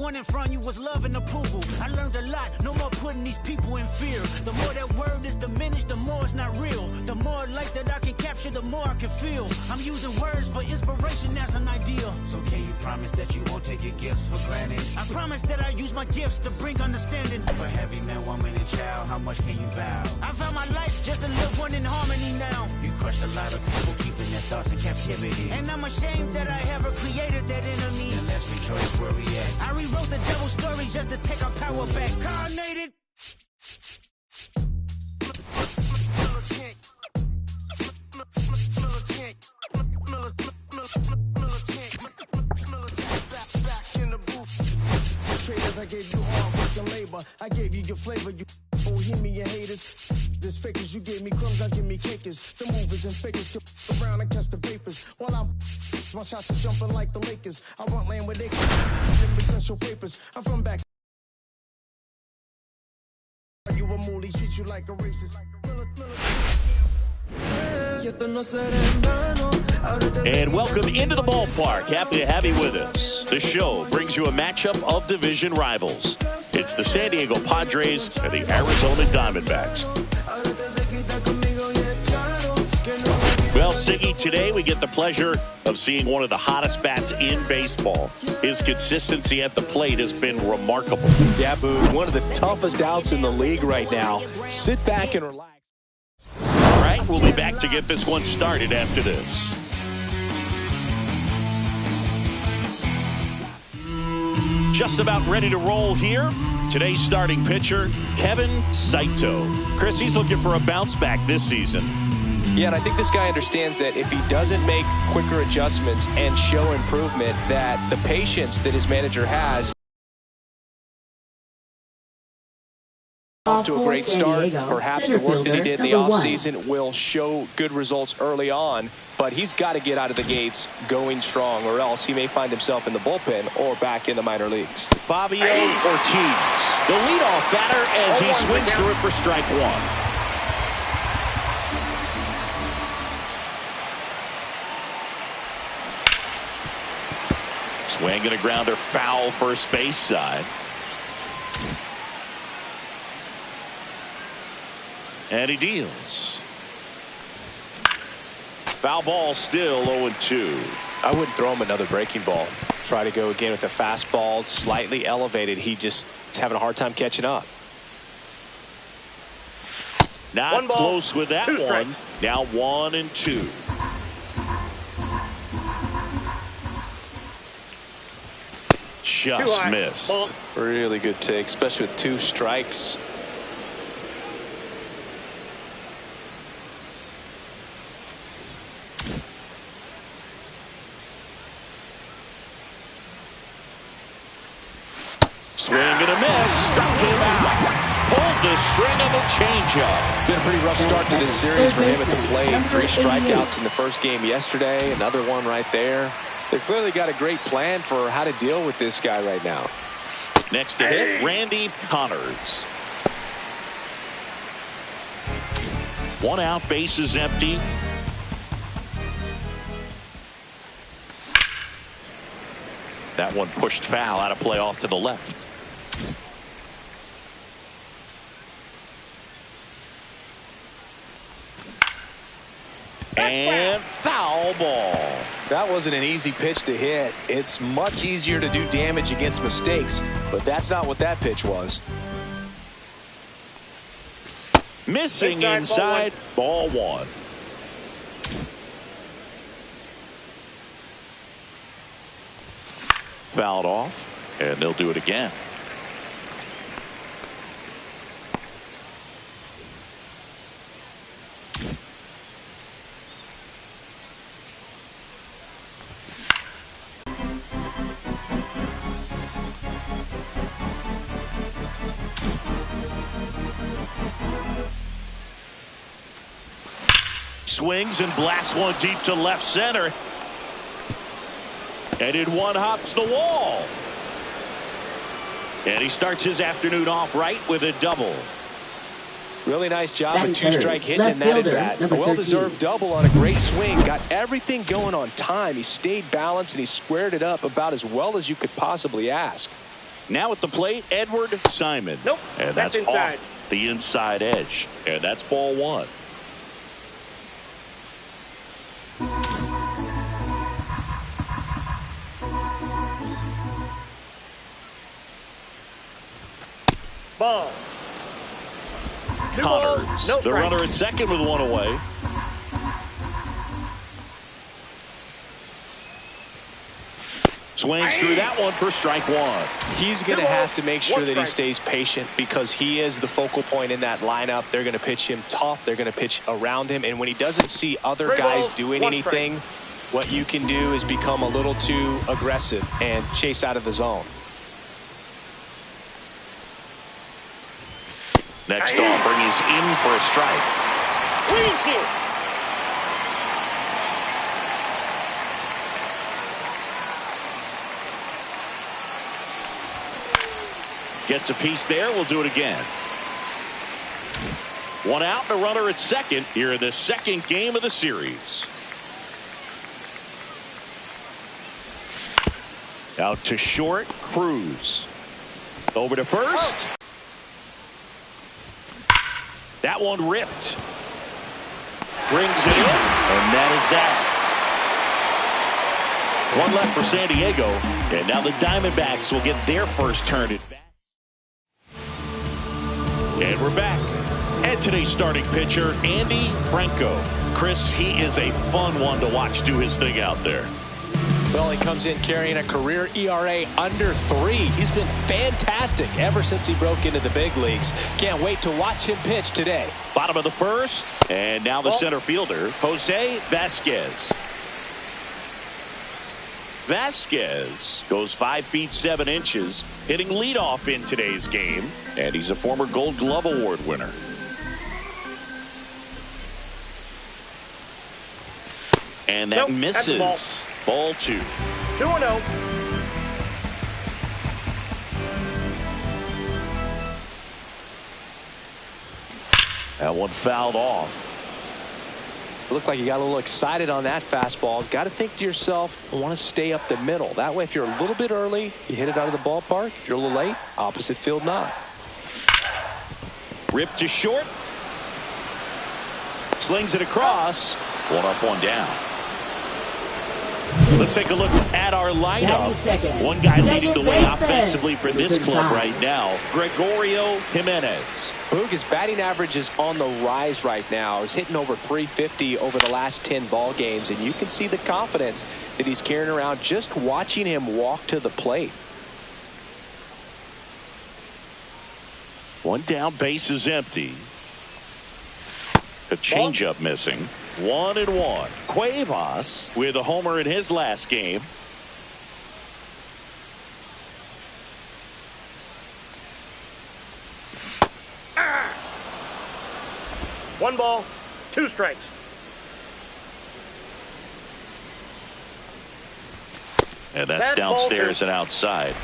wanted from you was love and approval. I learned a lot, no more putting these people in fear. The more that word is diminished, the more it's not real. The more light that I can capture, the more I can feel. I'm using words for inspiration as an ideal. So can you promise that you won't take your gifts for granted? I promise that I use my gifts to bring understanding. For every man, woman, and child, how much can you vow? I found my life just to live one in harmony now. You crushed a lot of people, keeping their thoughts in captivity. And I'm ashamed that I ever created that enemy. And let's rejoice where we at. I rewrote the devil's story just to take our power back. Carnated. I gave you hard work and labor. I gave you your flavor, you bohemian haters. This fakers, you gave me crumbs, I give me cakers. The movers and fakers get around and catch the vapors. While my shots are jumping like the Lakers. I want land where they can potential papers. I'm from back. You a moolie, treat you like a racist. And welcome into the ballpark. Happy to have you with us. The show brings you a matchup of division rivals. It's the San Diego Padres and the Arizona Diamondbacks. Well, Siggy, today we get the pleasure of seeing one of the hottest bats in baseball. His consistency at the plate has been remarkable. Yeah, Boo, one of the toughest outs in the league right now. Sit back and relax. All right, we'll be back to get this one started after this. Just about ready to roll here. Today's starting pitcher, Kevin Saito. Chris, he's looking for a bounce back this season. Yeah, and I think this guy understands that if he doesn't make quicker adjustments and show improvement, that the patience that his manager has off to a great start. Perhaps the work that he did in the offseason will show good results early on, but he's got to get out of the gates going strong, or else he may find himself in the bullpen or back in the minor leagues. Fabio Ortiz, the leadoff batter, as he swings through it for strike one. Swing and a grounder foul first base side. And he deals. Foul ball, still 0-2. I wouldn't throw him another breaking ball. Try to go again with the fastball, slightly elevated. He just is having a hard time catching up. Not close with that one. Now 1-2. Just missed. Really good take, especially with 2 strikes. Swing and a miss. Struck him out. Pulled the string of a changeup. Been a pretty rough start to this series for him at the plate. 3 strikeouts in the first game yesterday. Another one right there. They've clearly got a great plan for how to deal with this guy right now. Next to hit, Randy Connors. 1 out, bases empty. That one pushed foul, out of play off to the left. And foul ball. That wasn't an easy pitch to hit. It's much easier to do damage against mistakes, but that's not what that pitch was. Missing inside, ball one. Fouled off, and they'll do it again. Swings and blasts one deep to left center. And in one hops the wall. And he starts his afternoon off right with a double. Really nice job of 2-strike hitting in that at bat. A well-deserved double on a great swing. Got everything going on time. He stayed balanced and he squared it up about as well as you could possibly ask. Now at the plate, Edward Simon. Nope, and that's inside. Off the inside edge. And that's ball one. Ball. Connors, no the runner at second with one away. Swings through that one for strike one. He's going to have to make sure that he stays patient because he is the focal point in that lineup. They're going to pitch him tough. They're going to pitch around him. And when he doesn't see other guys doing anything, what you can do is become a little too aggressive and chase out of the zone. Next offering is in for a strike. Gets a piece there. We'll do it again. One out and a runner at second here in the second game of the series. Out to short, Cruz. Over to first. That one ripped. Brings it in, and that is that. One left for San Diego, and now the Diamondbacks will get their first turn at bat. And we're back. And today's starting pitcher, Andy Franco. Chris, he is a fun one to watch do his thing out there. Well, he comes in carrying a career ERA under 3. He's been fantastic ever since he broke into the big leagues. Can't wait to watch him pitch today. Bottom of the first, and now the center fielder, Jose Vasquez. Vasquez goes 5 feet 7 inches, hitting leadoff in today's game, and he's a former Gold Glove Award winner. And that misses. Ball 2. 2-0. That one fouled off. It looked like you got a little excited on that fastball. Got to think to yourself, I want to stay up the middle. That way, if you're a little bit early, you hit it out of the ballpark. If you're a little late, opposite field not. Ripped to short. Slings it across. One up, one down. Let's take a look at our lineup. One guy leading the way offensively for this club right now, Gregorio Jimenez. Boog, his batting average is on the rise right now. He's hitting over 350 over the last 10 ball games, and you can see the confidence that he's carrying around just watching him walk to the plate. One down, base is empty. A changeup missing. 1-1. Cuevas with a homer in his last game. One ball, 2 strikes. And that's downstairs and outside.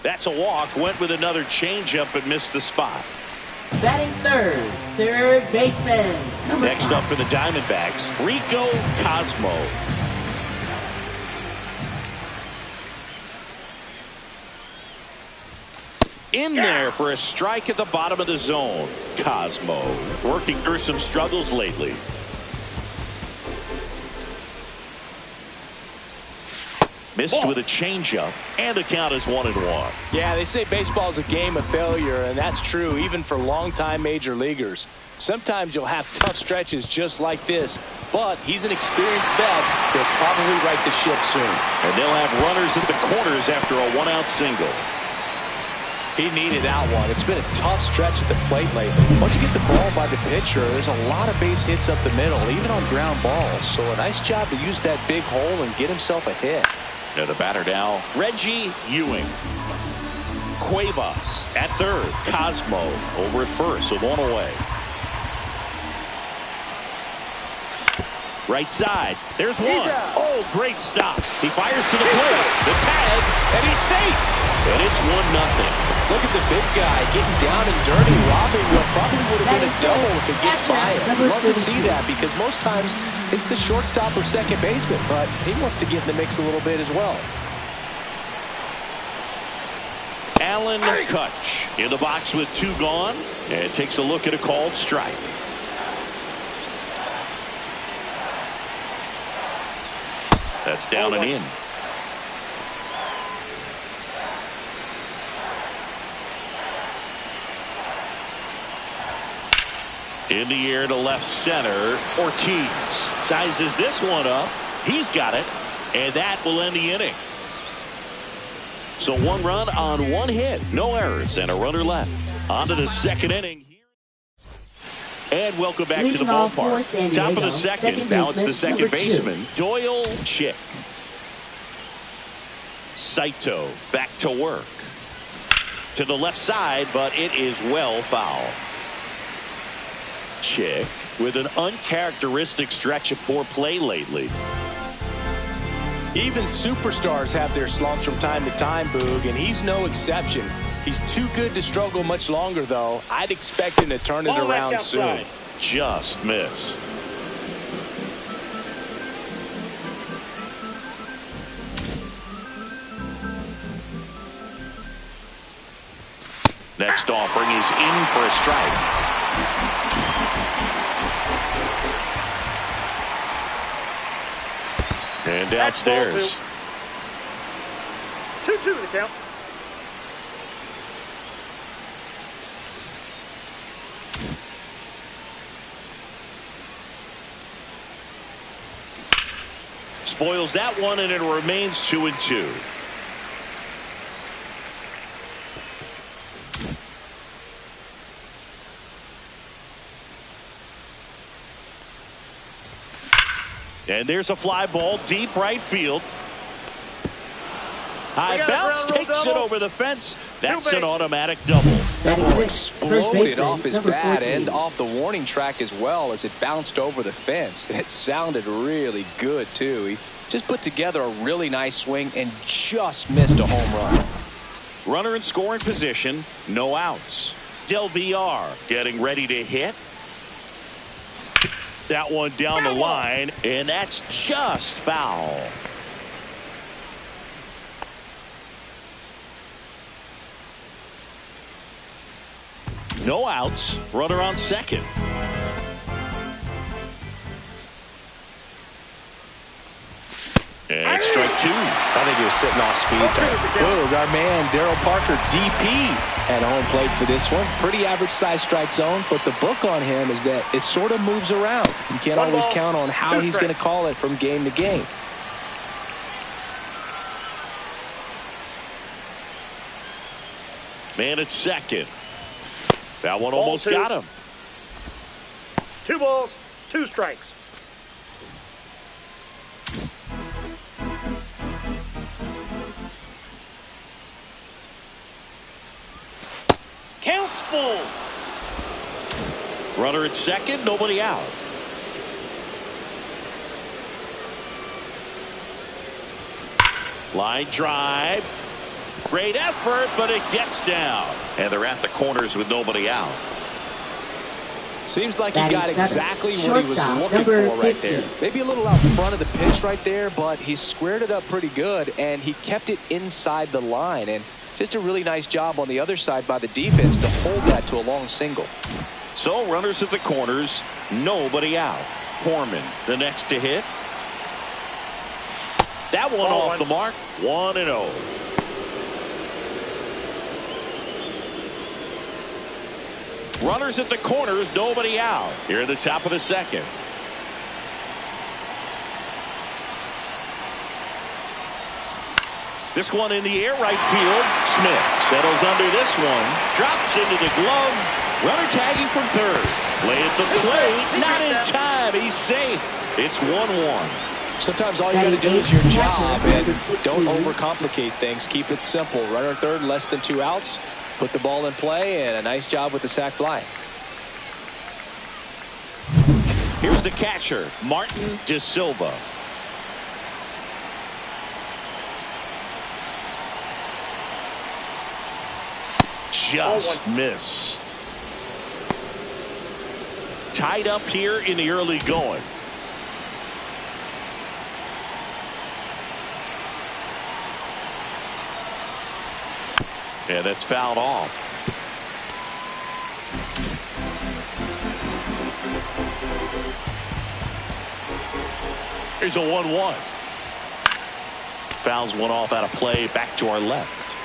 That's a walk. Went with another changeup and missed the spot. Batting third baseman. Next up for the Diamondbacks, Rico Cosmo. In there for a strike at the bottom of the zone. Cosmo working through some struggles lately. Missed with a changeup, and the count is 1-1. Yeah, they say baseball is a game of failure, and that's true even for longtime major leaguers. Sometimes you'll have tough stretches just like this, but he's an experienced vet. He'll probably right the ship soon. And they'll have runners at the corners after a 1-out single. He needed that one. It's been a tough stretch at the plate lately. Once you get the ball by the pitcher, there's a lot of base hits up the middle, even on ground balls. So a nice job to use that big hole and get himself a hit. Now the batter now, Reggie Ewing. Cuevas at third. Cosmo over at first with one away. Right side. There's one. Oh, great stop. He fires to the plate. The tag, and he's safe. And it's 1-0. Look at the big guy getting down and dirty, robbing what probably would have been a double if it gets by him. Love to see 32. that because most times it's the shortstop or second baseman, but he wants to get in the mix a little bit as well. Alan Kutch in the box with 2 gone and takes a look at a called strike. That's down and in. In the air to left center. Ortiz sizes this one up. He's got it. And that will end the inning. So 1 run on 1 hit. No errors and a runner left. On to the second inning. And welcome back to the ballpark. Top of the second. Now it's the second baseman, Doyle Chick. Saito back to work. To the left side, but it is well foul. Chick with an uncharacteristic stretch of poor play lately. Even superstars have their slumps from time to time, Boog, and he's no exception. He's too good to struggle much longer, though. I'd expect him to turn it around soon. Just missed. Next offering is in for a strike. And downstairs. 2-2 the count. Spoils that one, and it remains 2-2. And there's a fly ball deep right field. High bounce takes it over the fence. That's an automatic double. Exploded off his bat and off the warning track as well as it bounced over the fence. And it sounded really good, too. He just put together a really nice swing and just missed a home run. Runner in scoring position, no outs. Del Villar getting ready to hit. That one down the line, and that's just foul. No outs, runner on second. And strike 2. I think he was sitting off speed there. Whoa, our man Darryl Parker, DP, at home plate for this one. Pretty average size strike zone, but the book on him is that it sort of moves around. You can't always count on how he's going to call it from game to game. Man at second. That one almost got him. 2 balls, 2 strikes. Count's full. Runner at second, nobody out. Line drive. Great effort, but it gets down. And they're at the corners with nobody out. Seems like he got exactly what he was looking for right there. Maybe a little out front of the pitch right there, but he squared it up pretty good, and he kept it inside the line. And just a really nice job on the other side by the defense to hold that to a long single. So runners at the corners, nobody out. Corman, the next to hit. That one off the mark, 1-0. Runners at the corners, nobody out. Here at the top of the second. This one in the air, right field. Smith settles under this one. Drops into the glove. Runner tagging from third. Play at the plate. Not in time. He's safe. It's 1-1. Sometimes all you got to do is your job, and don't overcomplicate things. Keep it simple. Runner at third, less than 2 outs. Put the ball in play, and a nice job with the sac fly. Here's the catcher, Martin De Silva. Just missed. tied up here in the early going. And that's fouled off. Here's a 1-1. Fouls one off out of play. Back to our left.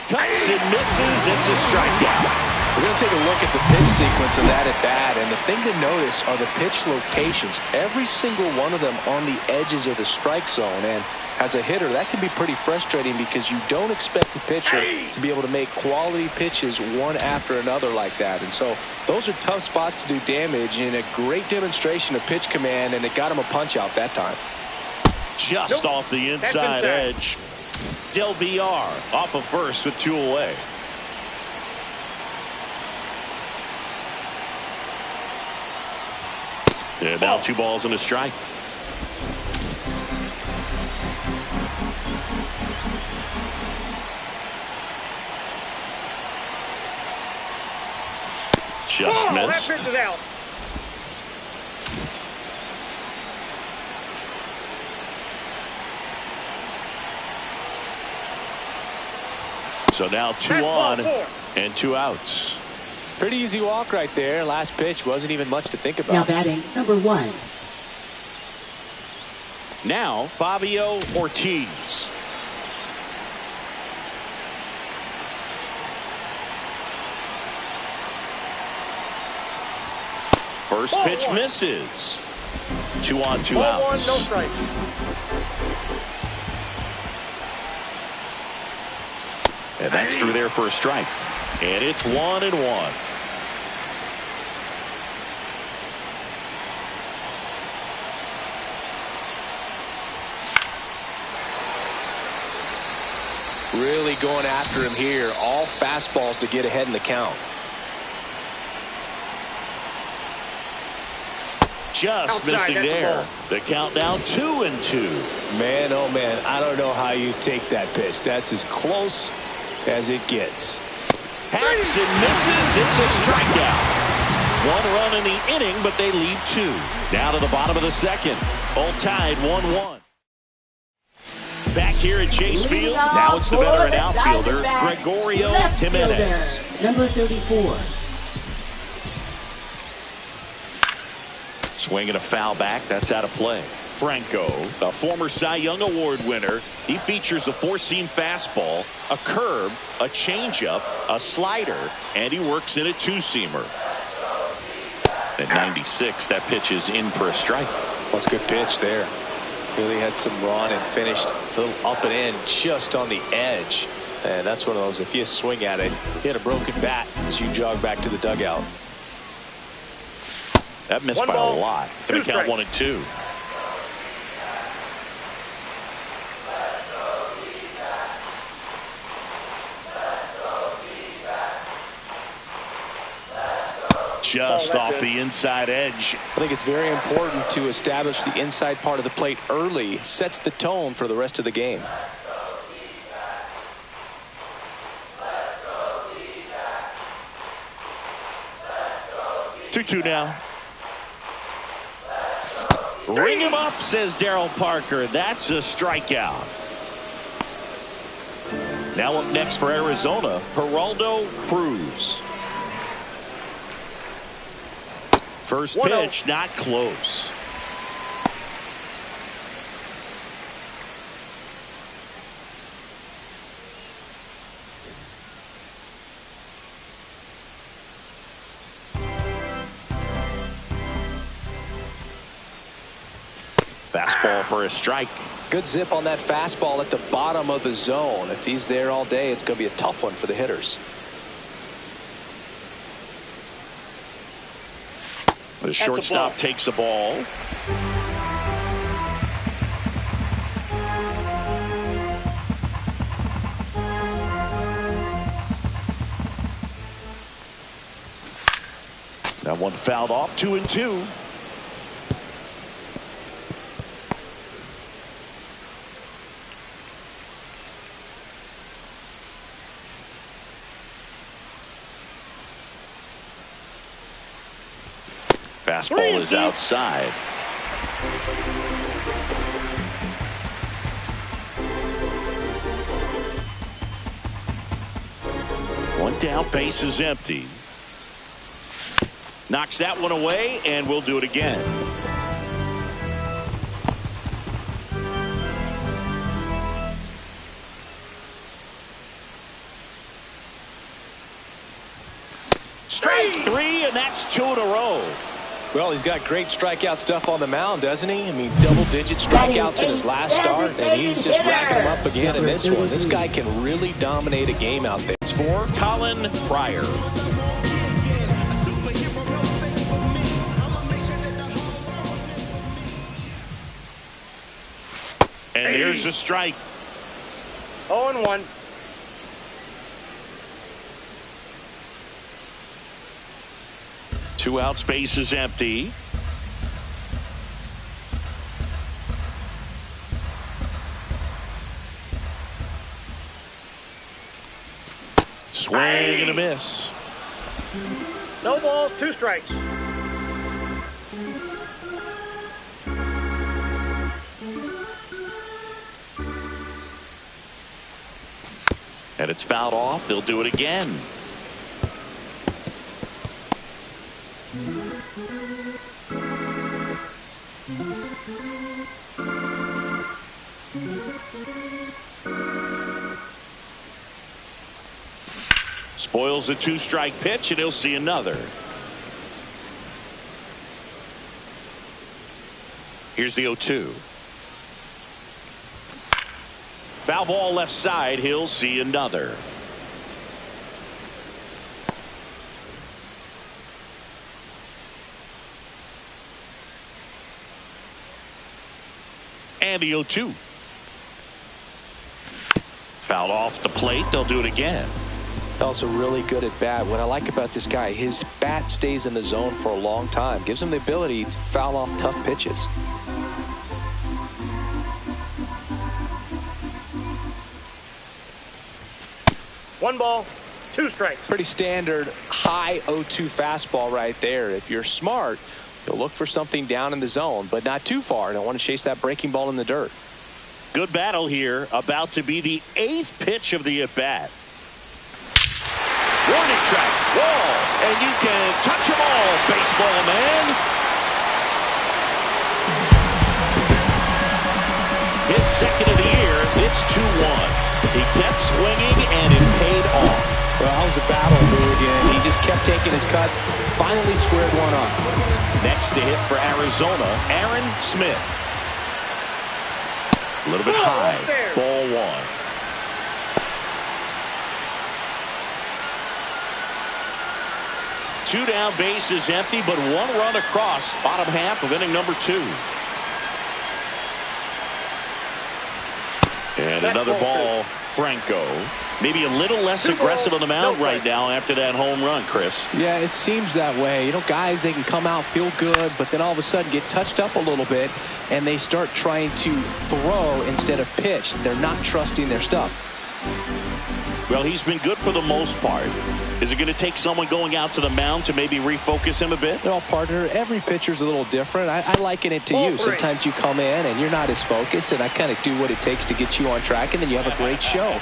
Cuts and misses. It's a strikeout. We're going to take a look at the pitch sequence of that at bat, and the thing to notice are the pitch locations. Every single one of them on the edges of the strike zone, and as a hitter, that can be pretty frustrating because you don't expect the pitcher to be able to make quality pitches one after another like that. And so those are tough spots to do damage, and a great demonstration of pitch command, and it got him a punch out that time. Just off the inside edge. Del Villar off of first with 2 away. And now 2 balls and a strike. Just missed. That pitch is out. So now 2 on and 2 outs. Pretty easy walk right there. Last pitch wasn't even much to think about. Now batting number 1. Now Fabio Ortiz. First pitch misses. 2 on, 2 outs. 1-1, no strike. And that's through there for a strike. And it's 1-1. Really going after him here. All fastballs to get ahead in the count. Just Outside, missing that's there. The countdown 2-2. Man, oh man, I don't know how you take that pitch. That's as close as it gets. Hacks and misses. It's a strikeout. 1 run in the inning, but they lead 2. Now to the bottom of the second. All tied 1-1. Back here at Chase Field. Now it's the veteran outfielder, Gregorio Jimenez. Number 34. Swinging a foul back. That's out of play. Franco, a former Cy Young Award winner. He features a 4-seam fastball, a curve, a changeup, a slider, and he works in a 2-seamer. At 96, that pitch is in for a strike. That's a good pitch there. Really had some run and finished a little up and in just on the edge. And that's one of those, if you swing at it, hit a broken bat as you jog back to the dugout. That missed by a lot. Going to count 1-2. Just off the inside edge. I think it's very important to establish the inside part of the plate early. Sets the tone for the rest of the game. Two now. Ring him up, says Darryl Parker. That's a strikeout. Now up next for Arizona, Geraldo Cruz. First pitch, not close. Fastball for a strike. Good zip on that fastball at the bottom of the zone. If he's there all day, it's going to be a tough one for the hitters. The shortstop takes the ball. That one fouled off. 2-2. Fastball is outside. One down, base is empty. Knocks that one away, and we'll do it again. Strike three, and that's 2 in a row. Well, he's got great strikeout stuff on the mound, doesn't he? I mean, double-digit strikeouts in his last start, and he's just racking them up again in this one. This guy can really dominate a game out there. It's for Colin Pryor. And here's a strike. 0-1. Two outs, base is empty. Swing and a miss. No balls, 2 strikes. And it's fouled off. They'll do it again. Spoils the 2-strike pitch, and he'll see another. Here's the 0-2. Foul ball left side. He'll see another. And the 0-2. Fouled off the plate. They'll do it again. Also really good at bat. What I like about this guy, his bat stays in the zone for a long time. Gives him the ability to foul off tough pitches. One ball, 2 strikes. Pretty standard high 0-2 fastball right there. If you're smart, you'll look for something down in the zone, but not too far. Don't want to chase that breaking ball in the dirt. Good battle here. About to be the 8th pitch of the at-bat. Warning track, wall, and you can touch them all, baseball man. His second of the year, it's 2-1. He kept swinging, and it paid off. Well, that was a battle move again. He just kept taking his cuts, finally squared one up. Next to hit for Arizona, Aaron Smith. A little bit high, ball 1. Two down, base is empty, but 1 run across. Bottom half of inning number 2. And another ball, Franco. Maybe a little less aggressive on the mound right now after that home run, Chris. Yeah, it seems that way. You know, guys, they can come out, feel good, but then all of a sudden get touched up a little bit, and they start trying to throw instead of pitch. They're not trusting their stuff. Well, he's been good for the most part. Is it going to take someone going out to the mound to maybe refocus him a bit? Well, partner, every pitcher's a little different. I liken it to you. Sometimes you come in and you're not as focused, and I kind of do what it takes to get you on track, and then you have a great show.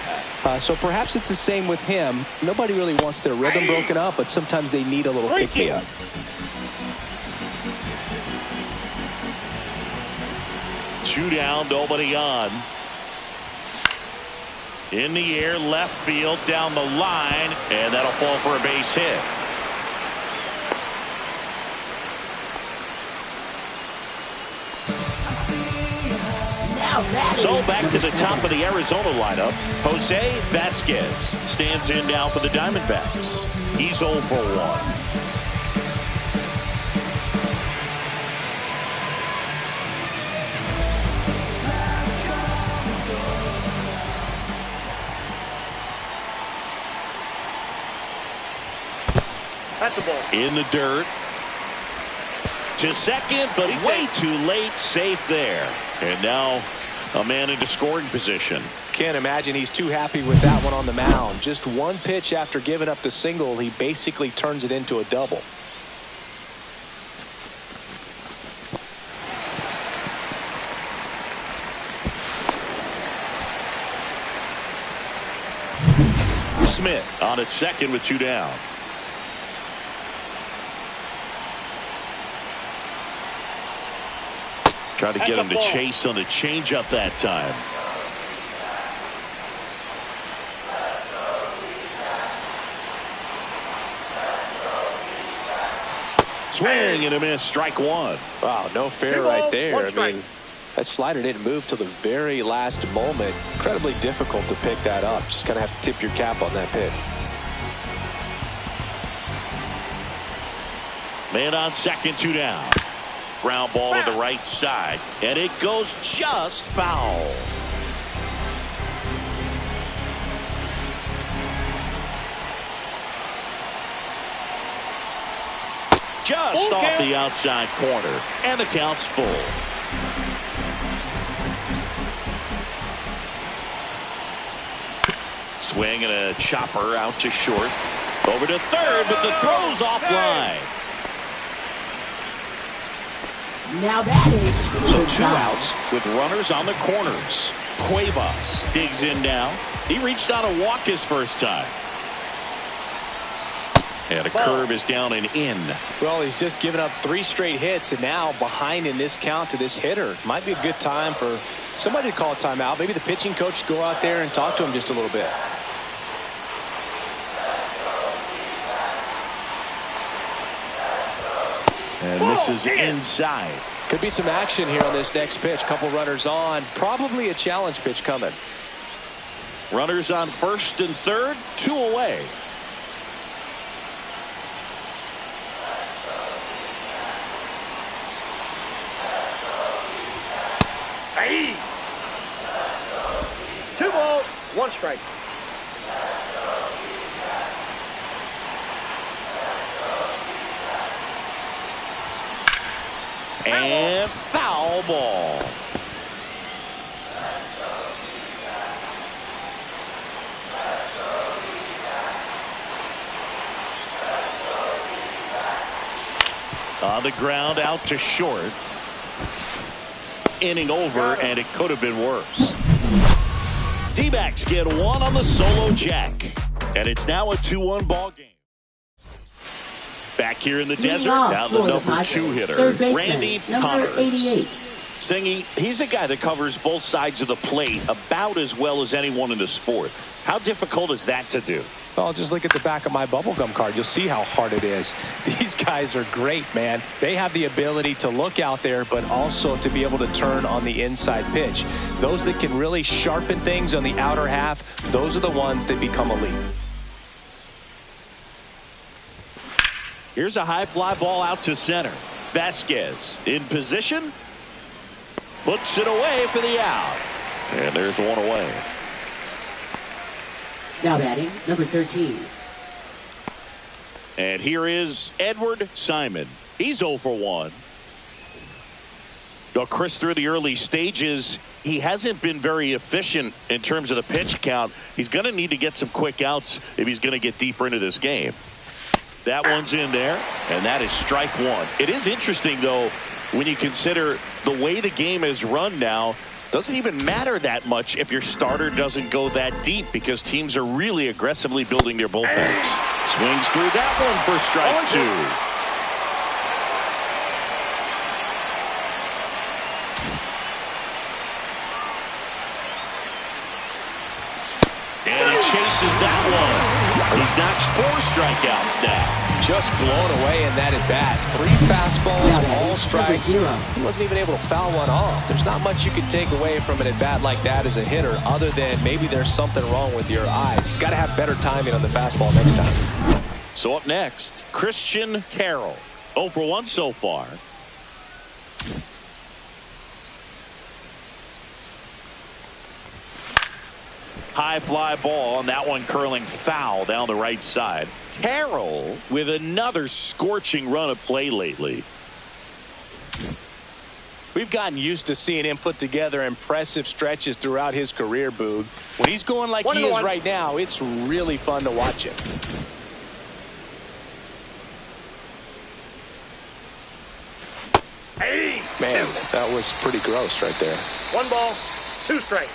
So perhaps it's the same with him. Nobody really wants their rhythm broken up, but sometimes they need a little pick-me-up. Two down, nobody on. In the air, left field, down the line, and that'll fall for a base hit. So back to the top of the Arizona lineup. Jose Vasquez stands in now for the Diamondbacks. He's 0 for 1. That's a ball. In the dirt. To second, but way too late. Safe there. And now a man into scoring position. Can't imagine he's too happy with that one on the mound. Just one pitch after giving up the single, he basically turns it into a double. Smith on at second with 2 down. Trying to get him to chase on the changeup that time. Swing and a miss. Strike one. Wow, no fair right there. I mean, that slider didn't move till the very last moment. Incredibly difficult to pick that up. Just kind of have to tip your cap on that pitch. Man on second, 2 down. Ground ball to the right side, and it goes just foul. Just off the outside corner, and the count's full. Swing and a chopper out to short. Over to third, but the throw's offline. Now batting. So 2 outs with runners on the corners. Cuevas digs in now. He reached out a walk his first time. And a curve is down and in. Well, he's just given up 3 straight hits, and now behind in this count to this hitter. Might be a good time for somebody to call a timeout. Maybe the pitching coach go out there and talk to him just a little bit. And this is inside. Could be some action here on this next pitch. Couple runners on. Probably a challenge pitch coming. Runners on first and third, 2 away. Hey! 2 balls, 1 strike. And foul ball. On the ground out to short. Inning over, and it could have been worse. D-backs get 1 on the solo jack. And it's now a 2-1 ball game. Back here in the desert, now the number 2 hitter, Randy Connors. 88. Singy, he's a guy that covers both sides of the plate about as well as anyone in the sport. How difficult is that to do? Well, just look at the back of my bubblegum card. You'll see how hard it is. These guys are great, man. They have the ability to look out there, but also to be able to turn on the inside pitch. Those that can really sharpen things on the outer half, those are the ones that become elite. Here's a high fly ball out to center. Vasquez in position. Puts it away for the out. And there's 1 away. Now batting, number 13. And here is Edward Simon. He's 0 for 1. Well, Chris, through the early stages, he hasn't been very efficient in terms of the pitch count. He's going to need to get some quick outs if he's going to get deeper into this game. That one's in there, and that is strike 1. It is interesting, though, when you consider the way the game is run now. Doesn't even matter that much if your starter doesn't go that deep, because teams are really aggressively building their bullpens. Swings through that one for strike 2. And he chases that one. He's notched 4 strikeouts now. Just blown away in that at bat. 3 fastballs, all strikes. He wasn't even able to foul one off. There's not much you can take away from an at bat like that as a hitter, other than maybe there's something wrong with your eyes. Got to have better timing on the fastball next time. So up next, Christian Carroll. 0 for 1 so far. High fly ball, and that one curling foul down the right side. Carroll with another scorching run of play lately. We've gotten used to seeing him put together impressive stretches throughout his career, Boog. When he's going like he is right now, it's really fun to watch him. Hey! Man, that was pretty gross right there. 1 ball, 2 strikes.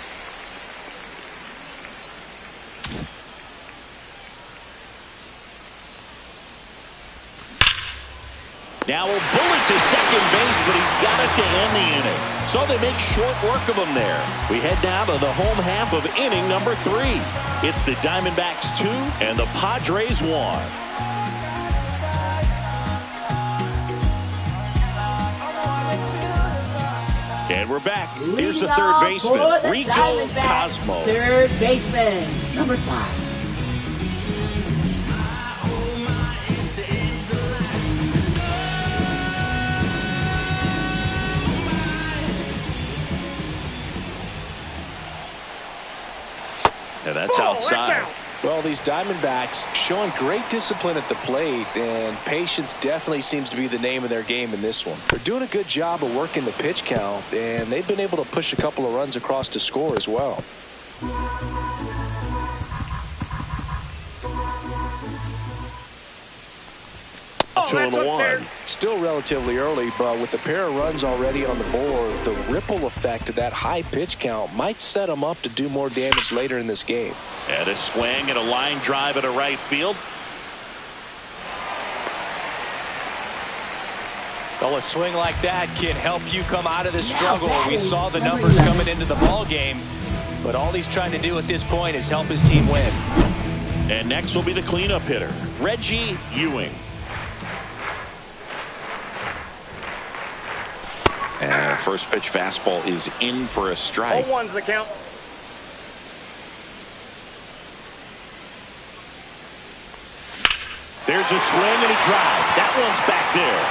Now a bullet to second base, but he's got it to end the inning. So they make short work of him there. We head now to the home half of inning number 3. It's the Diamondbacks 2 and the Padres 1. And we're back. Here's the third baseman, Rico Cosmo. Third baseman, number 5. And that's outside. Well, these Diamondbacks showing great discipline at the plate, and patience definitely seems to be the name of their game in this one. They're doing a good job of working the pitch count, and they've been able to push a couple of runs across to score as well. Two and one. Still relatively early, but with a pair of runs already on the board, the ripple effect of that high pitch count might set them up to do more damage later in this game. And a swing and a line drive at a right field. Well, a swing like that can help you come out of the struggle. We saw the numbers coming into the ball game, but all he's trying to do at this point is help his team win. And next will be the cleanup hitter, Reggie Ewing. And first pitch fastball is in for a strike. 0-1's the count. There's a swing and a drive. That one's back there.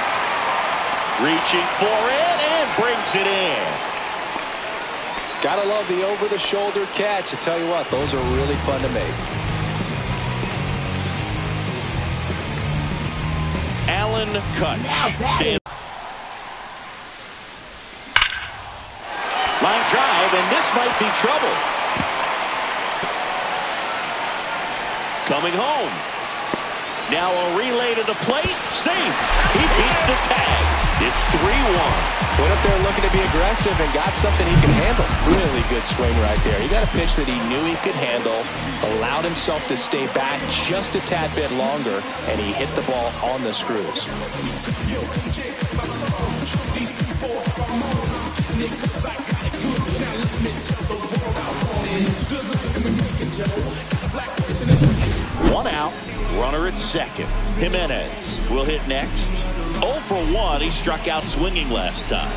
Reaching for it and brings it in. Gotta love the over-the-shoulder catch. I tell you what, those are really fun to make. Alan Kutch. Line drive, and this might be trouble. Coming home. Now a relay to the plate. Safe. He beats the tag. It's 3-1. Went up there looking to be aggressive and got something he can handle. Really good swing right there. He got a pitch that he knew he could handle, allowed himself to stay back just a tad bit longer, and he hit the ball on the screws. One out, runner at second. Jimenez will hit next. 0 for 1. He struck out swinging last time.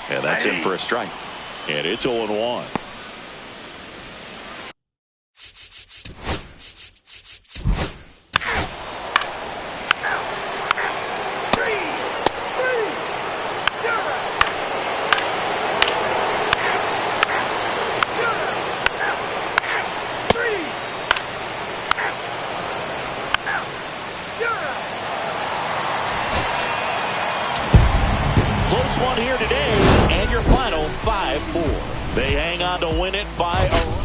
And that's in for a strike. And it's 0-1. Close one here today, and your final 5-4. They hang on to win it by a